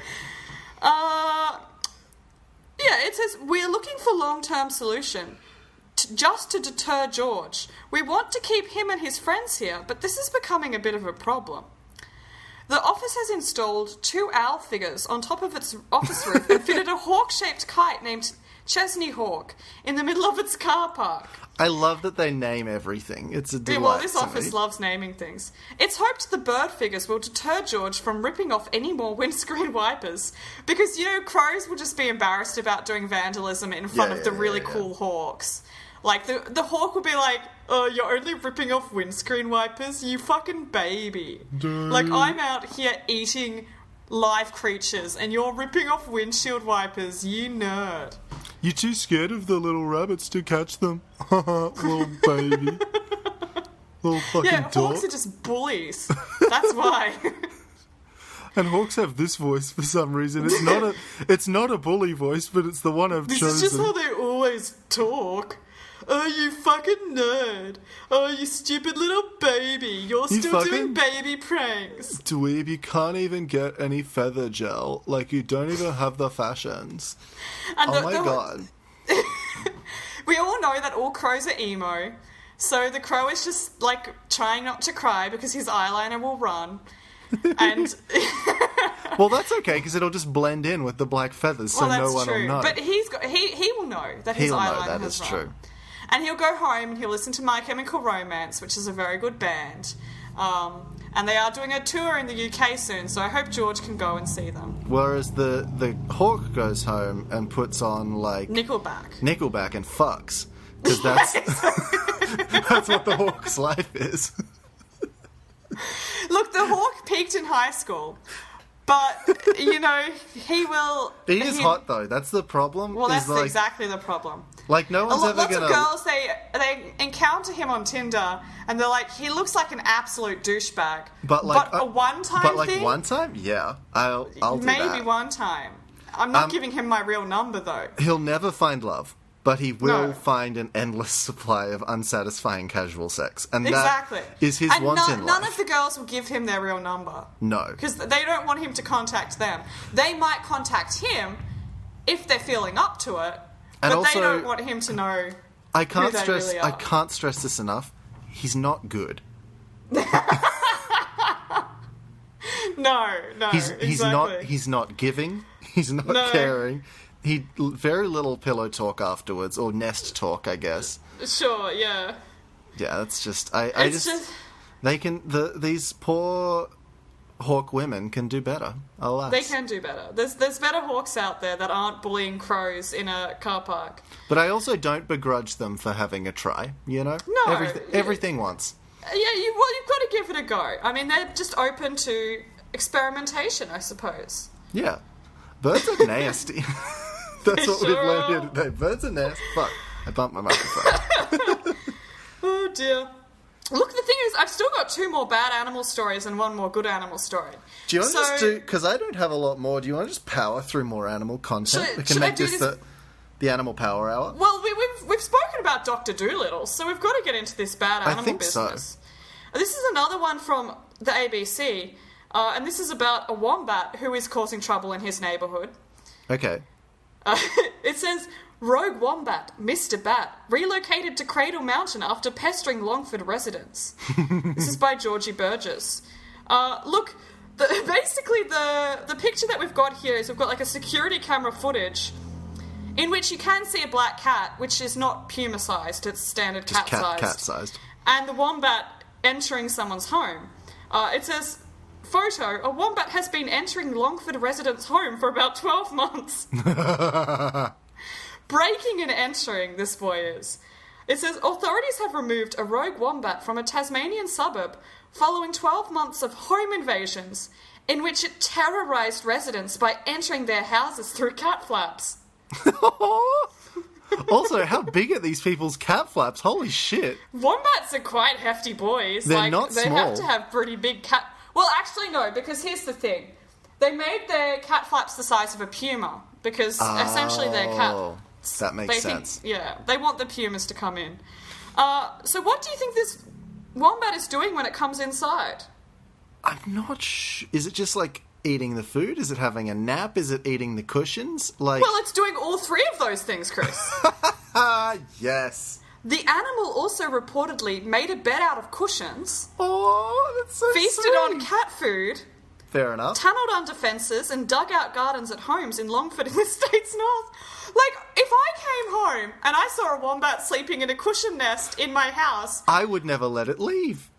B: It says, we're looking for long-term solution just to deter George. We want to keep him and his friends here, but this is becoming a bit of a problem. The office has installed 2 owl figures on top of its office roof and fitted a hawk-shaped kite named Chesney hawk, in the middle of its car park.
A: I love that they name everything. It's a delight.
B: Well, this
A: to
B: office
A: me.
B: loves naming things. It's hoped the bird figures will deter George from ripping off any more windscreen wipers. Because, crows will just be embarrassed about doing vandalism in front of the really cool hawks. Like, the hawk will be like, oh, you're only ripping off windscreen wipers? You fucking baby.
A: Dude.
B: Like, I'm out here eating live creatures and you're ripping off windshield wipers, you nerd.
A: You're too scared of the little rabbits to catch them. Little baby. Little fucking
B: hawks
A: dork.
B: are just bullies. That's why.
A: And hawks have this voice for some reason. It's not a bully voice, but it's the one I've chosen.
B: This is just how they always talk. Oh, you fucking nerd. Oh, you stupid little baby. You're still doing baby pranks.
A: Dweeb, you can't even get any feather gel. Like, you don't even have the fashions.
B: And
A: oh my god.
B: We all know that all crows are emo. So the crow is just, trying not to cry because his eyeliner will run. And...
A: Well, that's okay, because it'll just blend in with the black feathers, so no one will know.
B: But he will know that his eyeliner has run.
A: True.
B: And he'll go home and he'll listen to My Chemical Romance, which is a very good band. And they are doing a tour in the UK soon, so I hope George can go and see them.
A: Whereas the hawk goes home and puts on, Nickelback and fucks. Because that's... that's what the hawk's life is.
B: Look, the hawk peaked in high school. But, he will...
A: He is hot, though. That's the problem.
B: Well, that's exactly the problem.
A: Like, no one's ever
B: Lots
A: gonna...
B: of girls, they encounter him on Tinder, and they're like, he looks like an absolute douchebag. But a one-time thing?
A: But, one time? Yeah. I'll do that.
B: Maybe one time. I'm not giving him my real number, though.
A: He'll never find love. But he will find an endless supply of unsatisfying casual sex. And that is his want in life.
B: None of the girls will give him their real number.
A: No.
B: Because they don't want him to contact them. They might contact him if they're feeling up to it, but also, they don't want him to know
A: I can't
B: who
A: stress.
B: they really are.
A: I can't stress this enough. He's not good.
B: No,
A: He's not giving. He's not caring. Very little pillow talk afterwards, or nest talk, I guess.
B: Sure, yeah.
A: Yeah, that's just... They can... These poor hawk women can do better, alas.
B: They can do better. There's better hawks out there that aren't bullying crows in a car park.
A: But I also don't begrudge them for having a try, No. Everything once.
B: Yeah, you've got to give it a go. I mean, they're just open to experimentation, I suppose.
A: Yeah. Birds are nasty. That's what we've learned here today. Birds are nasty. Fuck. I bumped my microphone.
B: Oh, dear. Look, the thing is, I've still got 2 more bad animal stories and 1 more good animal story.
A: Do you want to just do... Because I don't have a lot more. Do you want to just power through more animal content? We can make this the animal power hour.
B: Well, we've spoken about Dr. Dolittle, so we've got to get into this bad animal business. So. This is another one from the ABC, and this is about a wombat who is causing trouble in his neighbourhood.
A: Okay.
B: It says, rogue wombat, Mr. Bat, relocated to Cradle Mountain after pestering Longford residents. This is by Georgie Burgess. Look, basically the picture that we've got here is we've got a security camera footage in which you can see a black cat, which is not puma-sized, it's standard cat-sized.
A: Cat-sized.
B: And the wombat entering someone's home. It says... Photo, a wombat has been entering Longford residents' home for about 12 months. Breaking and entering, this boy is. It says, authorities have removed a rogue wombat from a Tasmanian suburb following 12 months of home invasions in which it terrorised residents by entering their houses through cat flaps.
A: Also, how big are these people's cat flaps? Holy shit.
B: Wombats are quite hefty boys.
A: They're not small.
B: They have to have pretty big cat... Well, actually, no, because here's the thing. They made their cat flaps the size of a puma, because essentially they're cats.
A: That makes sense.
B: They want the pumas to come in. So what do you think this wombat is doing when it comes inside?
A: I'm not sure. Is it just, eating the food? Is it having a nap? Is it eating the cushions?
B: Well, it's doing all 3 of those things, Chris.
A: Yes.
B: The animal also reportedly made a bed out of cushions.
A: Oh, that's so
B: feasted
A: sweet.
B: on cat food.
A: Fair enough.
B: Tunnelled under fences and dug out gardens at homes in Longford in the state's north. if I came home and I saw a wombat sleeping in a cushion nest in my house,
A: I would never let it leave.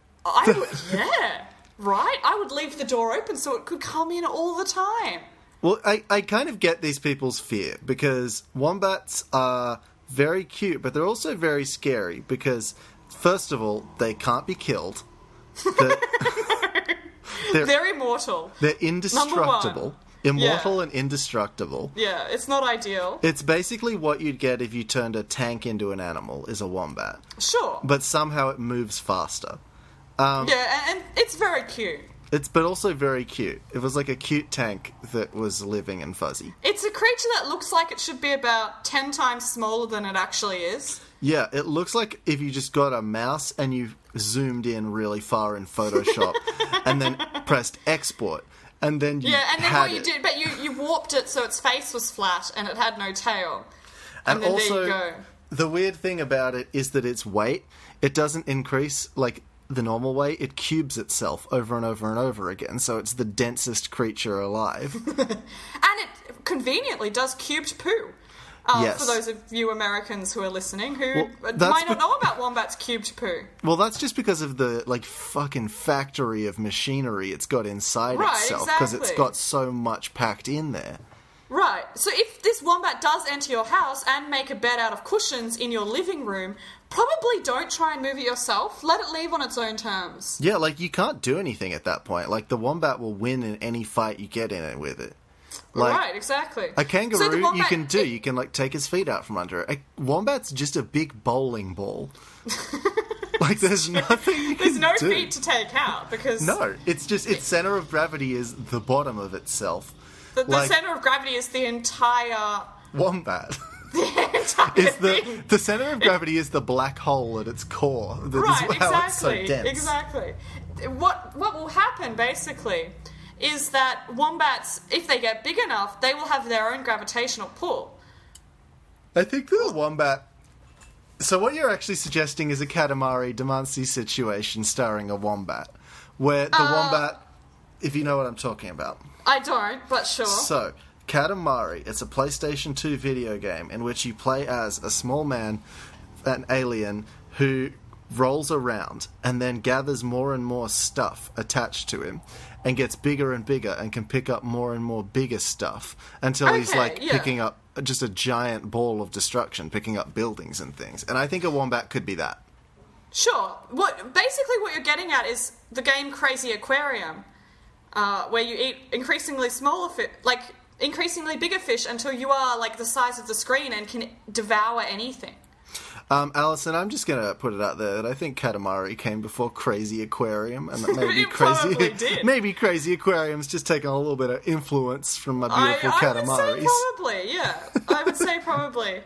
B: yeah, right? I would leave the door open so it could come in all the time.
A: Well, I kind of get these people's fear, because wombats are very cute, but they're also very scary, because, first of all, they can't be killed.
B: They're immortal.
A: They're indestructible. Immortal
B: Yeah.
A: and indestructible.
B: Yeah, it's not ideal.
A: It's basically what you'd get if you turned a tank into an animal, is a wombat.
B: Sure.
A: But somehow it moves faster.
B: Yeah, and it's very cute.
A: But also very cute. It was like a cute tank that was living and fuzzy.
B: It's a creature that looks like it should be about 10 times smaller than it actually is.
A: Yeah, it looks like if you just got a mouse and you zoomed in really far in Photoshop and then pressed export, and then you
B: what you did, but you warped it so its face was flat and it had no tail. And then
A: also,
B: there you go.
A: the weird thing about it is that its weight, it doesn't increase like the normal way. It cubes itself over and over and over again, so it's the densest creature alive.
B: And it conveniently does cubed poo.
A: Yes.
B: For those of you Americans who are listening who
A: Well,
B: might not know about wombats' cubed poo.
A: Well, that's just because of the, like, fucking factory of machinery it's got inside
B: Right,
A: itself, because it's
B: exactly.
A: got so much packed in there.
B: Right, so if this wombat does enter your house and make a bed out of cushions in your living room, probably don't try and move it yourself. Let it leave on its own terms.
A: Yeah, like, you can't do anything at that point. Like, the wombat will win in any fight you get in it with it. Like,
B: Right, exactly.
A: a kangaroo,
B: So the wombat,
A: you can, like, take his feet out from under it. A wombat's just a big bowling ball. Like, there's nothing you can
B: There's no
A: do.
B: feet to take out because
A: No, it's just, its center of gravity is the bottom of itself.
B: the
A: like-
B: center of gravity is the entire
A: Wombat.
B: thing.
A: The center of gravity is the black hole at its core. That
B: Right,
A: is how it's so
B: exactly.
A: dense.
B: Exactly. What will happen basically is that wombats, if they get big enough, they will have their own gravitational pull.
A: I think the wombat. So what you're actually suggesting is a Katamari Damacy situation starring a wombat, where the wombat, if you know what I'm talking about.
B: I don't, but sure.
A: So, Katamari, it's a PlayStation 2 video game in which you play as a small man, an alien, who rolls around and then gathers more and more stuff attached to him and gets bigger and bigger and can pick up more and more bigger stuff until he's
B: Okay,
A: like
B: yeah.
A: picking up just a giant ball of destruction, picking up buildings and things. And I think a wombat could be that.
B: Sure. Basically what you're getting at is the game Crazy Aquarium, where you eat increasingly smaller fish, like increasingly bigger fish until you are like the size of the screen and can devour anything.
A: Alison, I'm just going to put it out there that I think Katamari came before Crazy Aquarium, and that maybe
B: It probably did.
A: maybe Crazy Aquarium's just taken a little bit of influence from my beautiful
B: I would
A: Katamaris.
B: say probably, yeah. I would say probably.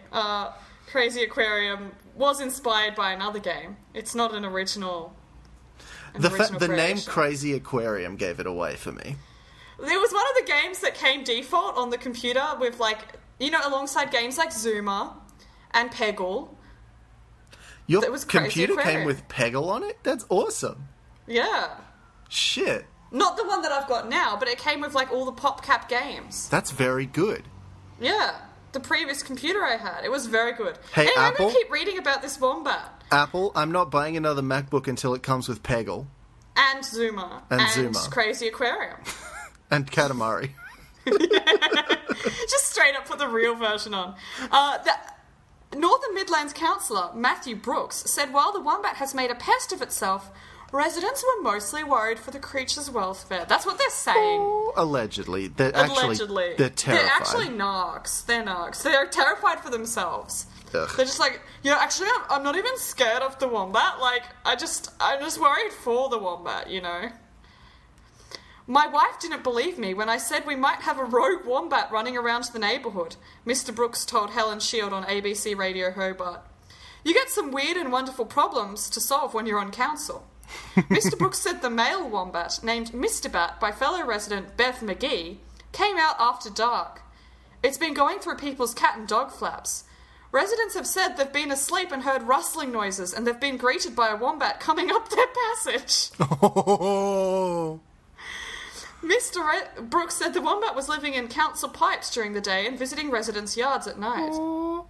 B: Crazy Aquarium was inspired by another game. It's not an original.
A: The name
B: creation.
A: Crazy Aquarium gave it away for me.
B: There was one of the games that came default on the computer with alongside games like Zuma and Peggle.
A: Your
B: That was Crazy
A: computer came
B: Aquarium.
A: with Peggle on it? That's awesome.
B: Yeah.
A: Shit.
B: Not the one that I've got now, but it came with like all the PopCap games.
A: That's very good.
B: Yeah. The previous computer I had. It was very good.
A: Hey,
B: anyway, I'm
A: Apple?
B: going to keep reading about this wombat.
A: Apple, I'm not buying another MacBook until it comes with Peggle
B: And Zuma.
A: And Zuma.
B: Crazy Aquarium.
A: and Katamari.
B: Just straight up put the real version on. The Northern Midlands councillor Matthew Brooks said while the wombat has made a pest of itself, residents were mostly worried for the creature's welfare. That's what they're saying.
A: Oh, allegedly. They're
B: Allegedly.
A: They're terrified.
B: They're actually narcs. They're narcs. They're terrified for themselves.
A: Ugh.
B: They're just like, actually, I'm not even scared of the wombat. Like, I'm just worried for the wombat, My wife didn't believe me when I said we might have a rogue wombat running around the neighbourhood, Mr. Brooks told Helen Shield on ABC Radio Hobart. You get some weird and wonderful problems to solve when you're on council. Mr. Brooks said the male wombat, named Mr. Bat by fellow resident Bev McGee, came out after dark. It's been going through people's cat and dog flaps. Residents have said they've been asleep and heard rustling noises, and they've been greeted by a wombat coming up their passage.
A: Oh.
B: Brooks said the wombat was living in council pipes during the day and visiting residents' yards at night.
A: Oh.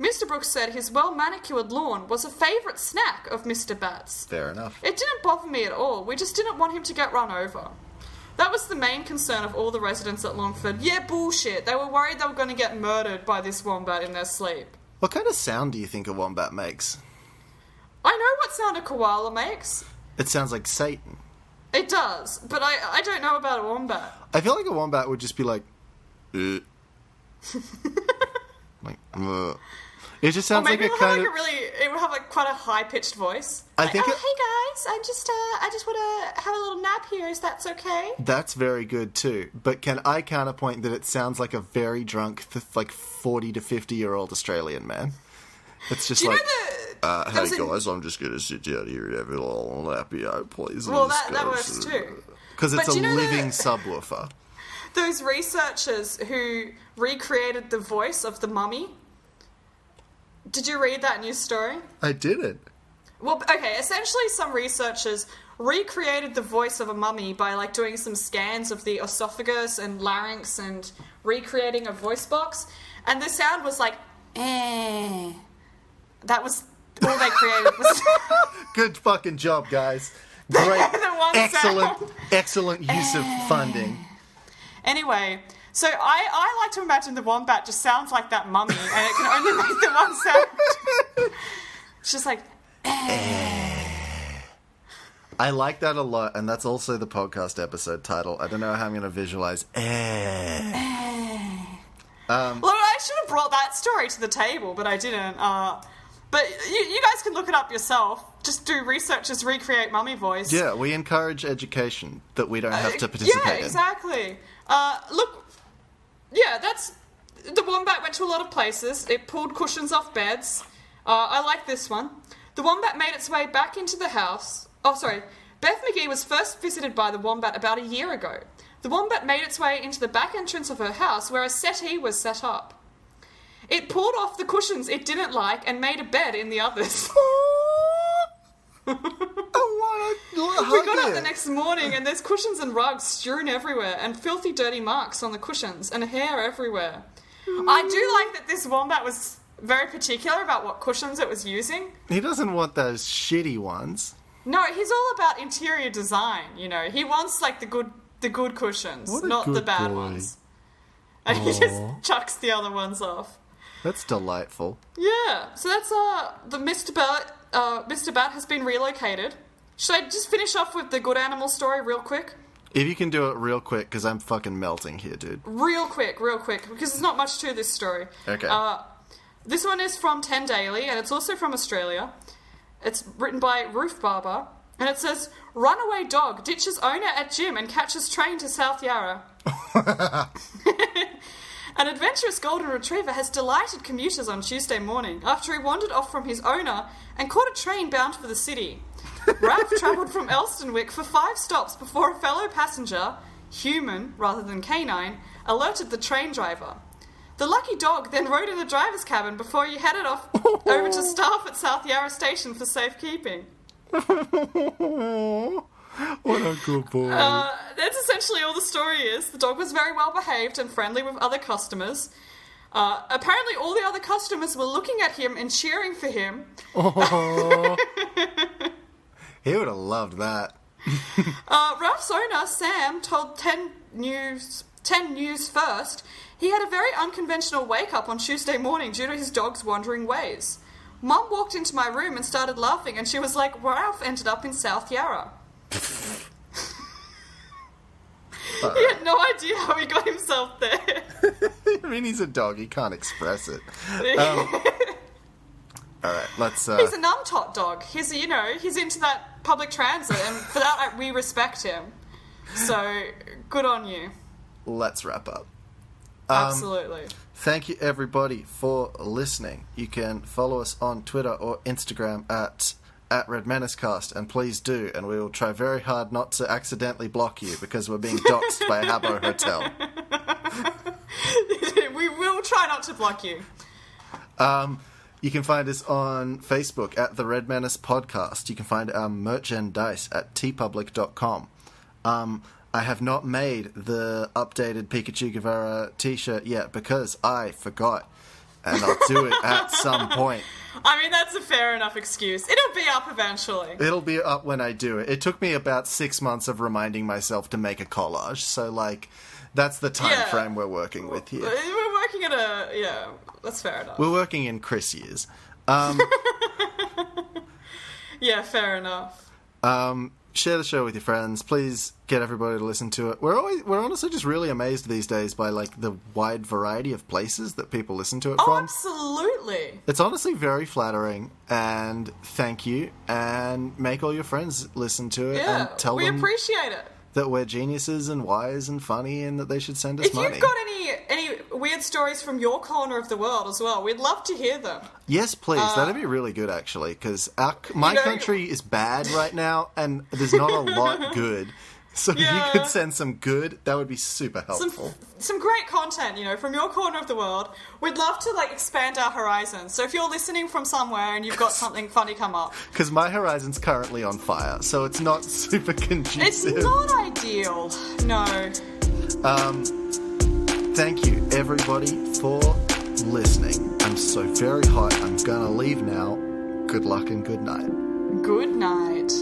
B: Mr. Brooks said his well-manicured lawn was a favourite snack of Mr. Bat's.
A: Fair enough.
B: It didn't bother me at all. We just didn't want him to get run over. That was the main concern of all the residents at Longford. Yeah, bullshit. They were worried they were going to get murdered by this wombat in their sleep.
A: What kind of sound do you think a wombat makes?
B: I know what sound a koala makes.
A: It sounds like Satan.
B: It does, but I don't know about a wombat.
A: I feel like a wombat would just be like... like... It just sounds like a kind of...
B: It would have like quite a high-pitched voice.
A: I
B: like,
A: think
B: hey guys, I just want to have a little nap here, is that okay?
A: That's very good too. But can I counterpoint that it sounds like a very drunk, like 40 to 50-year-old Australian man? It's just like... hey guys, I'm just going to sit down here and have a little nappy, please.
B: Well, that works too.
A: Because it's a living subwoofer.
B: Those researchers who recreated the voice of the mummy... Did you read that news story?
A: I didn't.
B: Well, okay, essentially some researchers recreated the voice of a mummy by, like, doing some scans of the esophagus and larynx and recreating a voice box, and the sound was like, eh. That was all they created.
A: Good fucking job, guys. Great. Excellent use of funding.
B: Anyway... So I like to imagine the wombat just sounds like that mummy, and it can only make the one sound. It's just like...
A: I like that a lot, and that's also the podcast episode title. I don't know how I'm going to visualize.
B: Well, I should have brought that story to the table, but I didn't. But you guys can look it up yourself. Just do research, just recreate mummy voice.
A: Yeah, we encourage education that we don't have to participate in.
B: Yeah, exactly. Look... Yeah, that's... The wombat went to a lot of places. It pulled cushions off beds. I like this one. The wombat made its way back into the house... Oh, sorry. Beth McGee was first visited by the wombat about a year ago. The wombat made its way into the back entrance of her house where a settee was set up. It pulled off the cushions it didn't like and made a bed in the others.
A: I want to
B: We got up the next morning and there's cushions and rugs strewn everywhere and filthy dirty marks on the cushions and hair everywhere. I do like that this wombat was very particular about what cushions it was using.
A: He doesn't want those shitty ones.
B: No, he's all about interior design, you know. He wants like the good cushions, not the bad ones. And he just chucks the other ones off.
A: That's delightful.
B: Yeah, so that's the Mr. Bat. Mr. Bat has been relocated. Should I just finish off with the good animal story real quick?
A: If you can do it real quick, because I'm fucking melting here, dude.
B: Real quick, because there's not much to this story.
A: Okay.
B: This one is from 10 Daily, and it's also from Australia. It's written by Ruth Barber, and it says, runaway dog ditches owner at gym and catches train to South Yarra. An adventurous golden retriever has delighted commuters on Tuesday morning after he wandered off from his owner and caught a train bound for the city. Ralph travelled from Elstonwick for 5 stops before a fellow passenger, human rather than canine, alerted the train driver. The lucky dog then rode in the driver's cabin before he headed off over to staff at South Yarra Station for safekeeping.
A: What a good boy.
B: That's essentially all the story is. The dog was very well behaved and friendly with other customers. Apparently all the other customers were looking at him and cheering for him.
A: Oh. He would have loved that.
B: Ralph's owner, Sam, told 10 News First he had a very unconventional wake-up on Tuesday morning due to his dog's wandering ways. Mum walked into my room and started laughing, and she was like, Ralph ended up in South Yarra. He had no idea how he got himself there.
A: I mean, he's a dog. He can't express it. All right, let's...
B: He's a numtot dog. He's into that public transit, and for that, we respect him. So, good on you.
A: Let's wrap up.
B: Absolutely.
A: Thank you, everybody, for listening. You can follow us on Twitter or Instagram at RedMenacecast, and please do, and we will try very hard not to accidentally block you because we're being doxxed by Habbo Hotel.
B: We will try not to block you.
A: You can find us on Facebook at The Red Menace Podcast. You can find our merchandise at tpublic.com. I have not made the updated Pikachu Guevara t-shirt yet because I forgot. and I'll do it at some point.
B: I mean, that's a fair enough excuse. It'll be up eventually.
A: It'll be up when I do it. It took me about 6 months of reminding myself to make a collage, so, like, that's the time frame we're working with here.
B: We're working at that's fair enough.
A: We're working in Chris years.
B: Yeah, fair enough.
A: Share the show with your friends. Please get everybody to listen to it. We're honestly just really amazed these days by, like, the wide variety of places that people listen to it from.
B: Absolutely.
A: It's honestly very flattering, and thank you. And make all your friends listen to it and tell them
B: we appreciate it.
A: that we're geniuses and wise and funny and that they should send us money.
B: If you've got any weird stories from your corner of the world as well, we'd love to hear them.
A: Yes, please. That'd be really good, actually, because my country is bad right now and there's not a lot good. So if you could send some good, that would be super helpful.
B: Some great content, from your corner of the world. We'd love to, expand our horizons. So if you're listening from somewhere and you've got something funny come up.
A: Because my horizon's currently on fire, so it's not super conducive.
B: It's not ideal. No.
A: Thank you, everybody, for listening. I'm so very hot. I'm gonna leave now. Good luck and good night.
B: Good night.